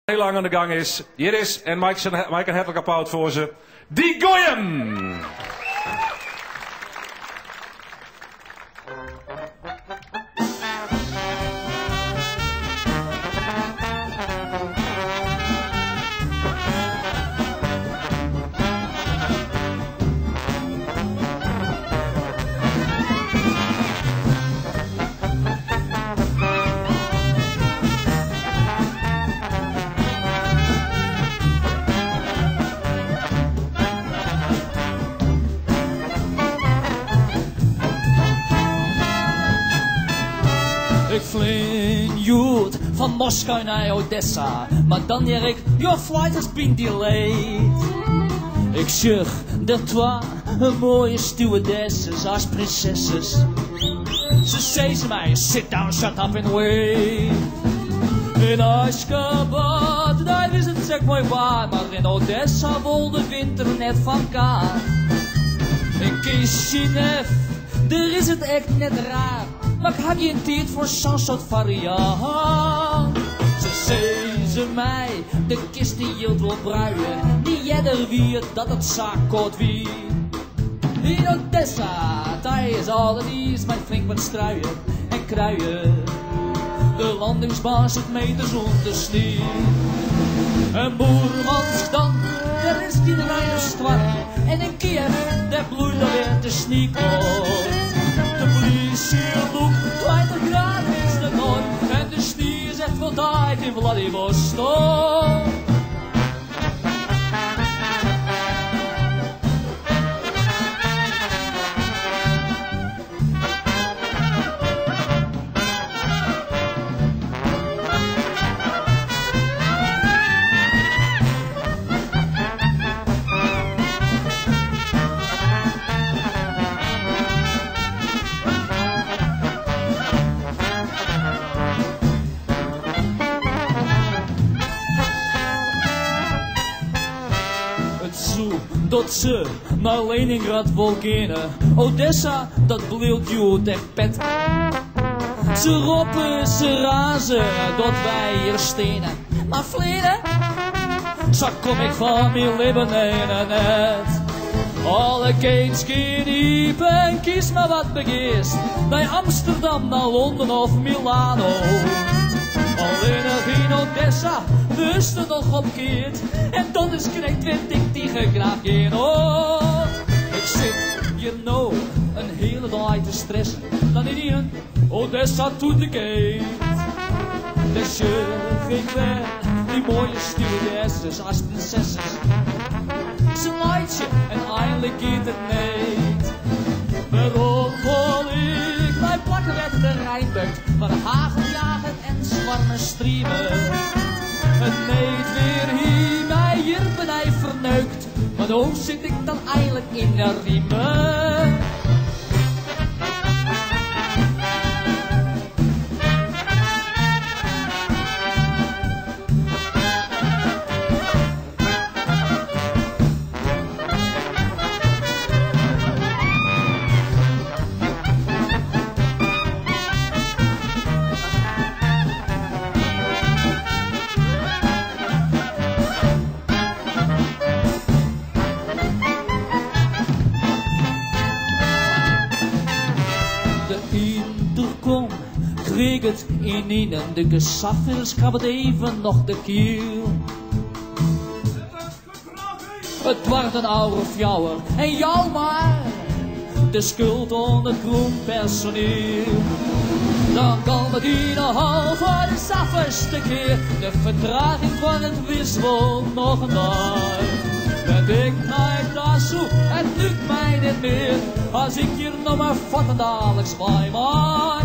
heel lang aan de gang is. Hier is, en Mike een hartelijk applaus voor ze, Die Goeien! Ik vlieg Jood van Moskou naar Odessa, maar dan denk ik, your flight has been delayed. Ik zeg, de trois, een mooie stewardesses als prinsesses. Ze zei ze mij, sit down, shut up and wait. In Ashgabat, daar is het zeg mooi waar, maar in Odessa wil de winter net van kaart. In Kishinev, daar is het echt net raar. Maar ik heb geen tijd voor zo'n soort variant. Ze zei ze mij, de kist die hield wel bruien. Die jedder wie dat het zaakkoot wie. In Odessa, daar is al het is met flink wat struien en kruien. De landingsbaan zit meters onder sneeuw. En Boermansk dan, daar is iedereen zwart. En in Kiev, daar bloeit alweer de sneeuw. De politie loopt 20 graden is de noord. En de sneeuw zegt wel tijd in Vladivostok. Dat ze naar Leningrad volkenen. Odessa, dat bleef Jood echt pet. Ze roepen, ze razen, dat wij hier stenen. Maar vleden, zo kom ik van mijn leven net. Alle keens geen en kies maar wat begeest. Naar Amsterdam, naar Londen of Milano. Alleen nog in Odessa, wist het nog opkeert. En dat is krijgt 20 tegen graag geen oor. Ik zit, you know, een hele dag te stressen. Dan in een Odessa to the gate. Dus je ging weg, die mooie stewardesses als prinsesses. Ze leidt je en eindelijk gaat het niet. Waarom wil ik mijn plakken met de Rijnbukt van hageljagen en zwarme striemen. Het neemt weer hier, mij hier ben hij verneukt. Maar hoe zit ik dan eigenlijk in de riemen? Kreeg het in een de gesaffers, gaf het even nog de kiel. Het wordt een oude fjouwer en jou maar de schuld onder het groen personeel. Dan kan het in een half voor de saffers te keer. De vertraging van het wissel nog een dag. Ben ik naar daar zo, het lukt mij niet meer. Als ik hier nog maar vatten dadelijk zwaai maar.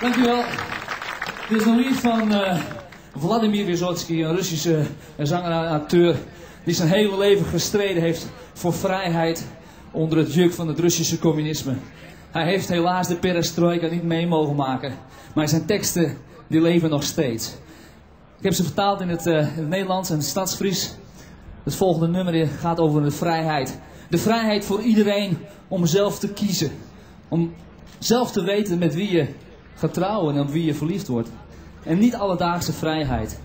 Dankjewel. Dit is een lied van Vladimir Vysotsky, een Russische zanger en acteur die zijn hele leven gestreden heeft voor vrijheid onder het juk van het Russische communisme. Hij heeft helaas de perestrojka niet mee mogen maken, maar zijn teksten die leven nog steeds. Ik heb ze vertaald in het Nederlands en het Stadsfries. Het volgende nummer gaat over de vrijheid. De vrijheid voor iedereen om zelf te kiezen. Om zelf te weten met wie je gaat trouwen en op wie je verliefd wordt. En niet alledaagse vrijheid.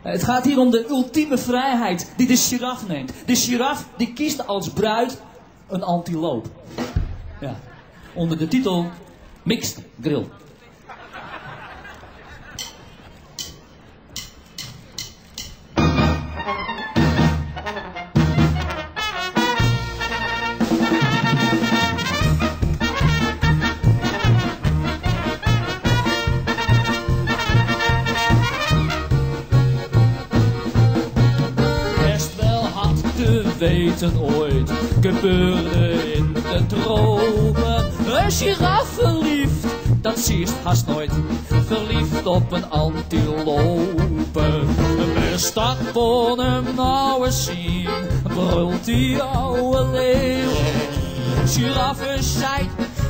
Het gaat hier om de ultieme vrijheid die de giraf neemt. De giraf die kiest als bruid een antiloop. Ja. Onder de titel Mixed Grill. Weten ooit gebeurde in de tropen. Een giraf verliefd, dat zie je haast nooit. Verliefd op een antilope. De stad kon hem nou eens zien, brult die oude leeuw. Giraffe zei,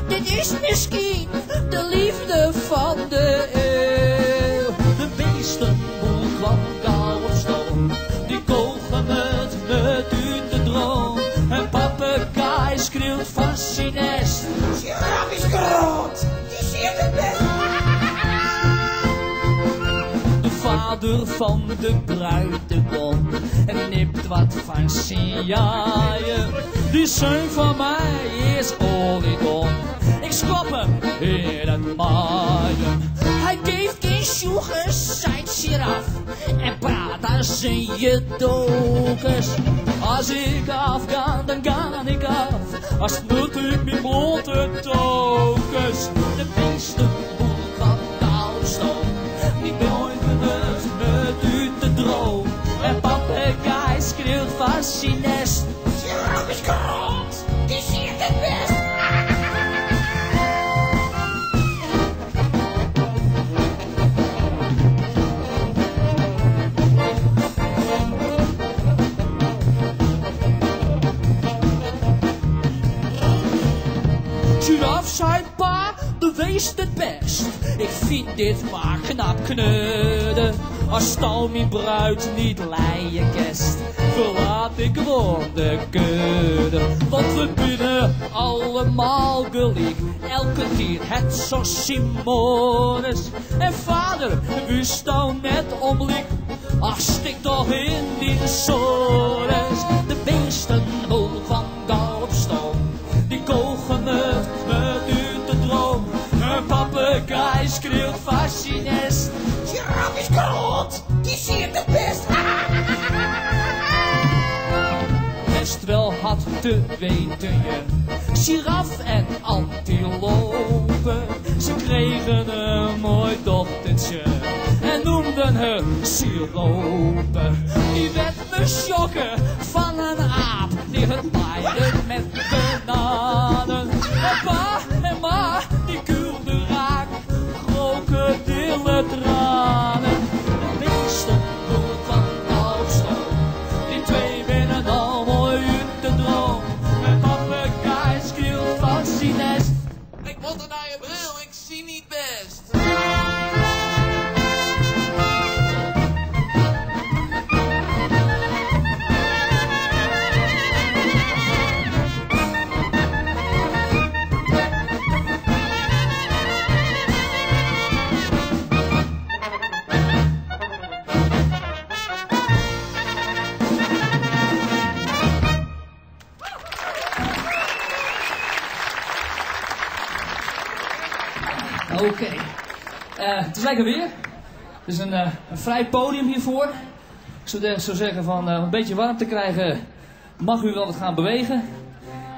dit is misschien de liefde van de eeuw. De beestenboel kwam gauw op stoom, die kogen met uit de droom. Een papegaai schreeuwt van zijn nest. Giraf is groot, die ziet het best. De vader van de bruidegom nipt wat van zijn jaaien. Die zoon van mij is Oregon. Ik schop hem in het maaien. Hij geeft geen sjoegers zijn giraf en praat als een jedokers. Als ik afga, dan ga ik af. Als het moet ik mijn blote tokers. De beestenboel van Kouwstoom, die gooien het uit de droom. En papegaai schreeuwt van zijn nest. Giraf is groot, die ziet het best. Giraf zei pa, de weest het best. Ik vind dit maar knap kneude. Als stal mijn bruid niet leien kerst, verlaat ik gewoon de kudde. Want we binnen allemaal gelijk, elke keer het zo Simonis. En vader, wist nou net omlik, ach stik toch in die sores. De beestenboel van Galopstoom, die kogen met uit de droom. Een papegaai schreeuwt van zijn nest. Giraf is groot, die ziet het best. Best wel had te weten je, giraf en antilope. Ze kregen een mooi dochtertje en noemden haar sirope. Die werd me schokken van een aap die het maaide met bananen. En pa en ma, die kuurden raak, krokodillen tranen. De beestenboel van Kouwstoom, die twee winnen al mooi uit de droom. En papegaai schreeuwt van zijn nest. Ik moet er naar je bril, ik zie niet best. Oké. Het is lekker weer. Er is een vrij podium hiervoor. Ik zou zeggen van een beetje warm te krijgen mag u wel wat gaan bewegen.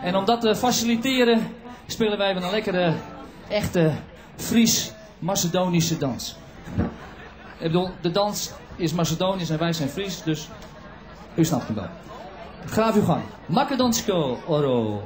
En om dat te faciliteren spelen wij even een lekkere, echte Fries-Macedonische dans. Ik bedoel, de dans is Macedonisch en wij zijn Fries, dus u snapt hem wel. Graaf uw gang. Makedonsko oro.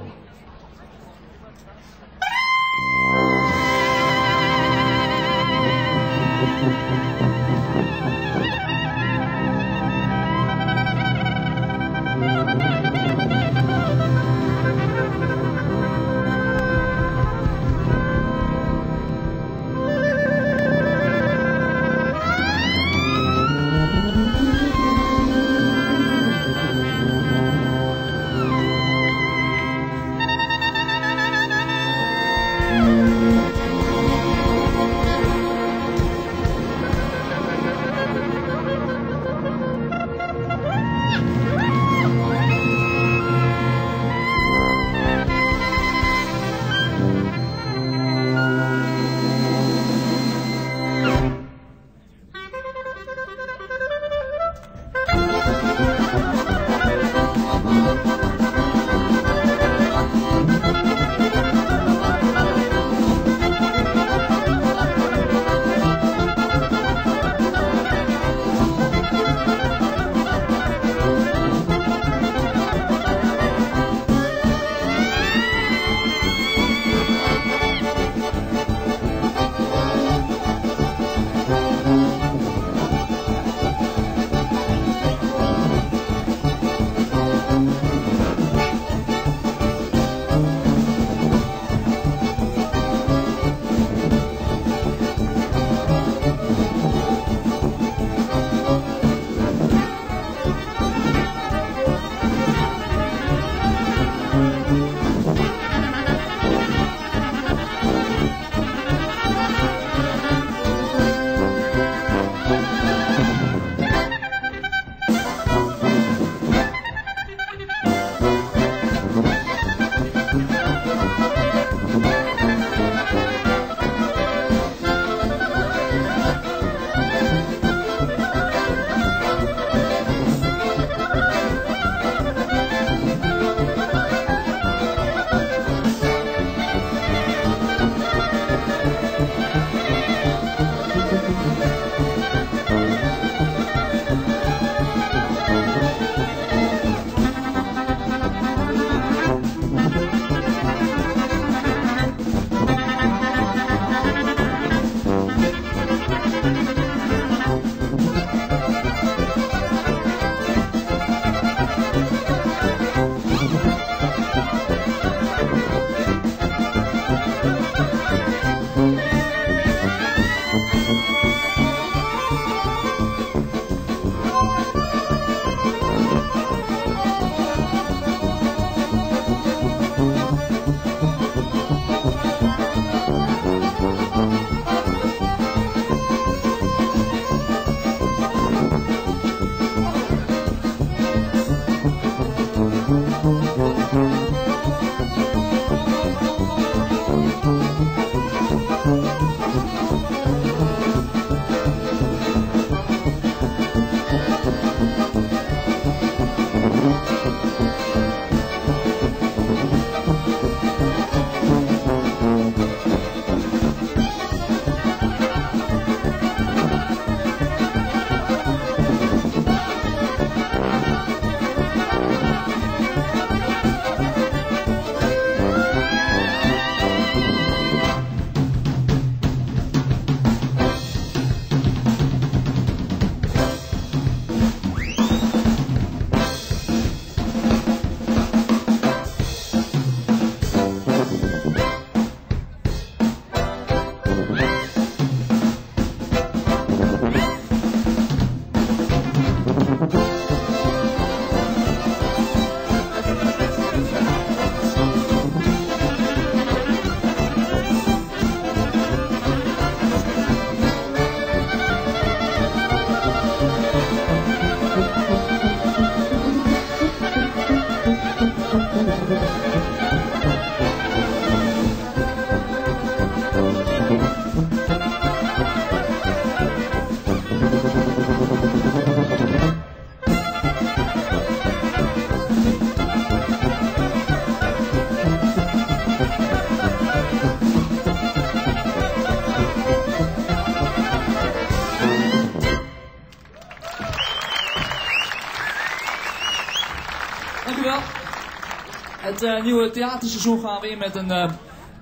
Het nieuwe theaterseizoen gaan we in met een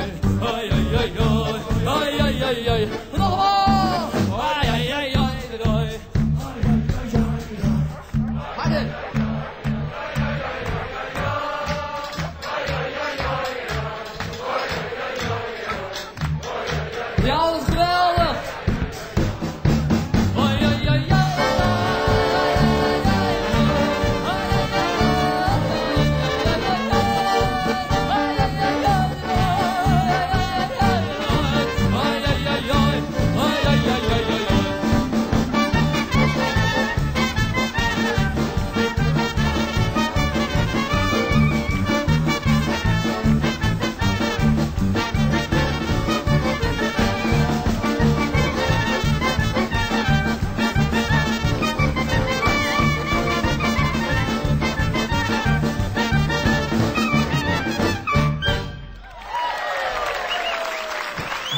Ai, ai, ai, ai, ai, ai, ai. Nog allemaal. Ai, ai, ai, ai, ai. Harder. Ja, dat is geweldig. Ai, ai, ai, ai.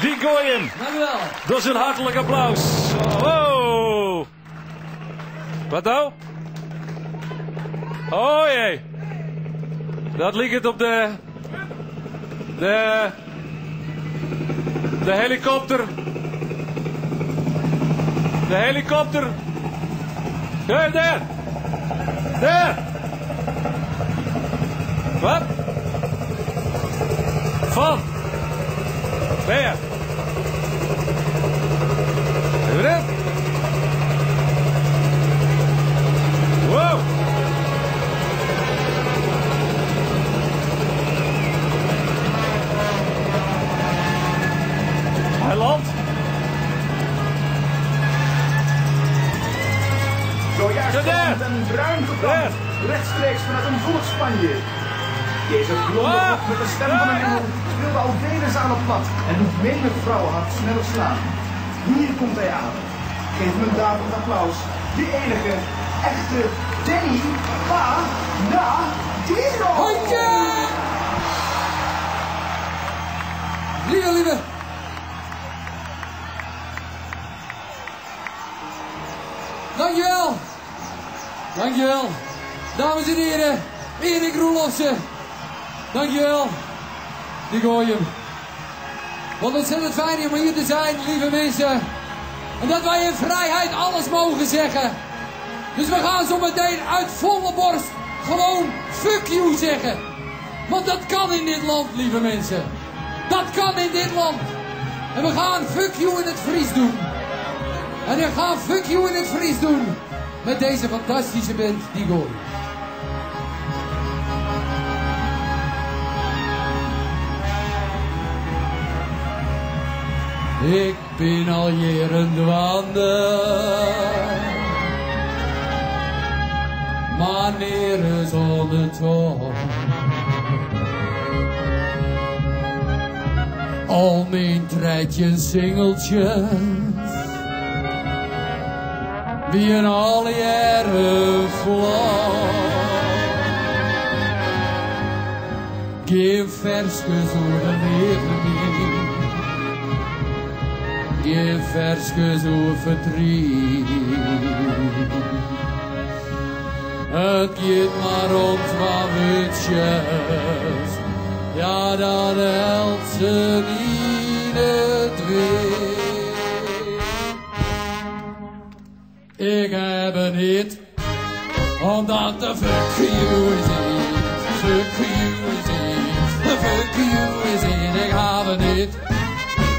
Die Goyen. Dank u wel. Dat is een hartelijk applaus. Oh. Wat nou? Oh jee. Dat ligt op de helikopter. De helikopter. Daar. Wat? Van. Waar? Even dit. transparant en bruin gebrand, rechtstreeks vanuit een volksspanje. Deze blonde kop met de stem van een engel speelde al vele zalen plat en doet menig vrouwenhart sneller slaan. Hier komt hij aan. Geef hem een daverend applaus. De enige, echte Danny Panadero. Hondje! Lieve. Dankjewel. Dames en heren, Erik Roelofsen. Dankjewel. Die gooi hem. Wat ontzettend fijn om hier te zijn, lieve mensen. En dat wij in vrijheid alles mogen zeggen. Dus we gaan zo meteen uit volle borst gewoon fuck you zeggen. Want dat kan in dit land, lieve mensen. Dat kan in dit land. En we gaan fuck you in het Fries doen. En we gaan fuck you in het Fries doen. Met deze fantastische band, Die Gooi. Ik ben al jaren wandelen, maar neer is al de toon. Al mijn treitjes, singeltjes, wie een al jaren vlog. Geen versjes door de leven niet. Geen versjes over verdriet. Het gaat maar om 12 uurtjes. Ja, dan helpt ze niet het weer. Ik heb een hit, omdat de fuck you is in. Fuck you is in. De fuck you is in. Ik heb een hit.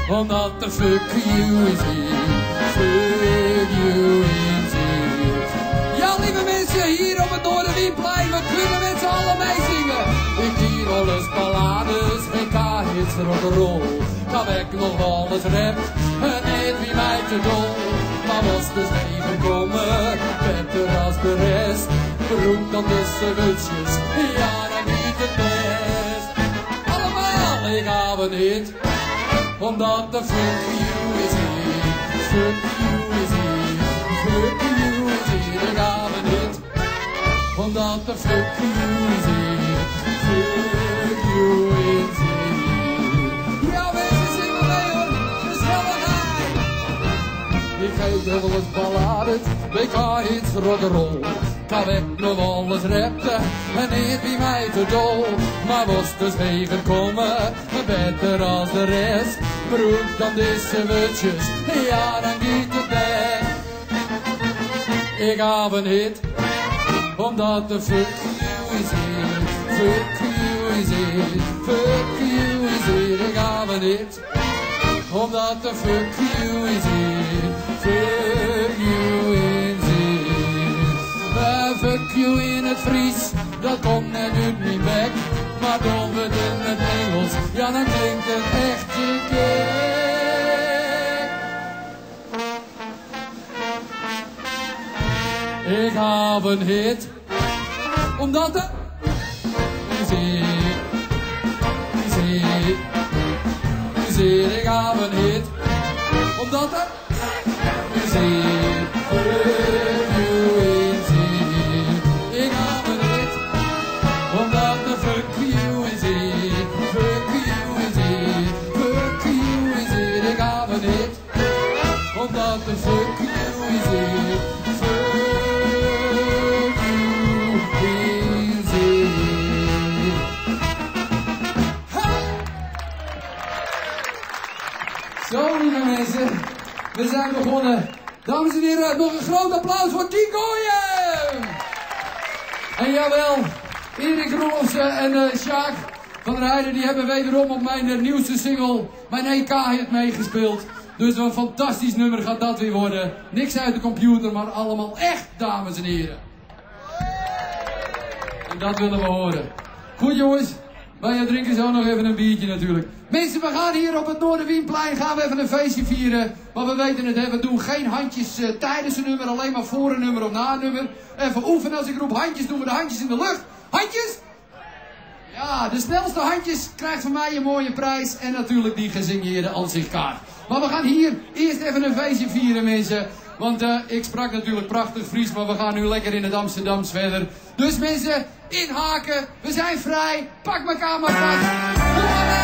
Omdat de fuck you is in, fuck you is in. Ja, lieve mensen, hier op het Noorderwienplein, we kunnen met z'n allen meezingen. Ik hier alles ballades, WK-hits, rock'n'roll. Kan ik nog alles rap, en niet wie mij te dol. Maar was dus even komen, beter als de rest. Beroemd dan de servetjes, ja dan niet het best. Allemaal, ik heb een hit. Omdat de fuck you is in, fuck you is in, fuck you is in. Ik heb een hit. Omdat de fuck you is in, fuck you is in. Ja mensen, zing maar mee hoor, gezelligheid. Ik geef nog wel eens ballades, WK-hits, rock'n'roll. Kan ik nog alles rapten en niet wie mij te dol. Maar was dus even komen, beter als de rest. Beroemd dan deze wutjes, ja dan giet het best. Ik heb een hit, omdat de fuck you is in. Fuck you is in, fuck you is in. Ik heb een hit, omdat de fuck you is in. Fuck you is in. Fuck you in het Fries, dat komt net uit mijn bek. Maar doen we het in het Engels, ja dan klinkt het echt te gek. Ik heb een hit, omdat de muziek, ik heb een hit, omdat de muziek, fuck you is in. Ik heb een hit, omdat de fuck you is in, fuck you is in, fuck you is in. Ik heb een hit, omdat de fuck you is in, fuck you is in. Hey! Zo lieve mensen, we zijn begonnen. Dames en heren, nog een groot applaus voor Die Gooi. En jawel, Erik Roelofsen en Sjaak van der Heijden, die hebben wederom op mijn nieuwste single, mijn EK-hit meegespeeld. Dus een fantastisch nummer gaat dat weer worden. Niks uit de computer, maar allemaal echt, dames en heren. En dat willen we horen. Goed jongens, Maar je drinken zo nog even een biertje natuurlijk. Mensen, we gaan hier op het Noorderwienplein gaan we even een feestje vieren. Maar we weten het, hè, we doen geen handjes tijdens een nummer, alleen maar voor een nummer of na een nummer. Even oefenen, als ik roep handjes, doen we de handjes in de lucht. Handjes! Ja, de snelste handjes krijgt van mij een mooie prijs. En natuurlijk die gesigneerde ansichtkaart. Maar we gaan hier eerst even een feestje vieren, mensen. Want ik sprak natuurlijk prachtig Fries, maar we gaan nu lekker in het Amsterdams verder. Dus mensen, inhaken, we zijn vrij, pak elkaar maar vast. Doe maar mee!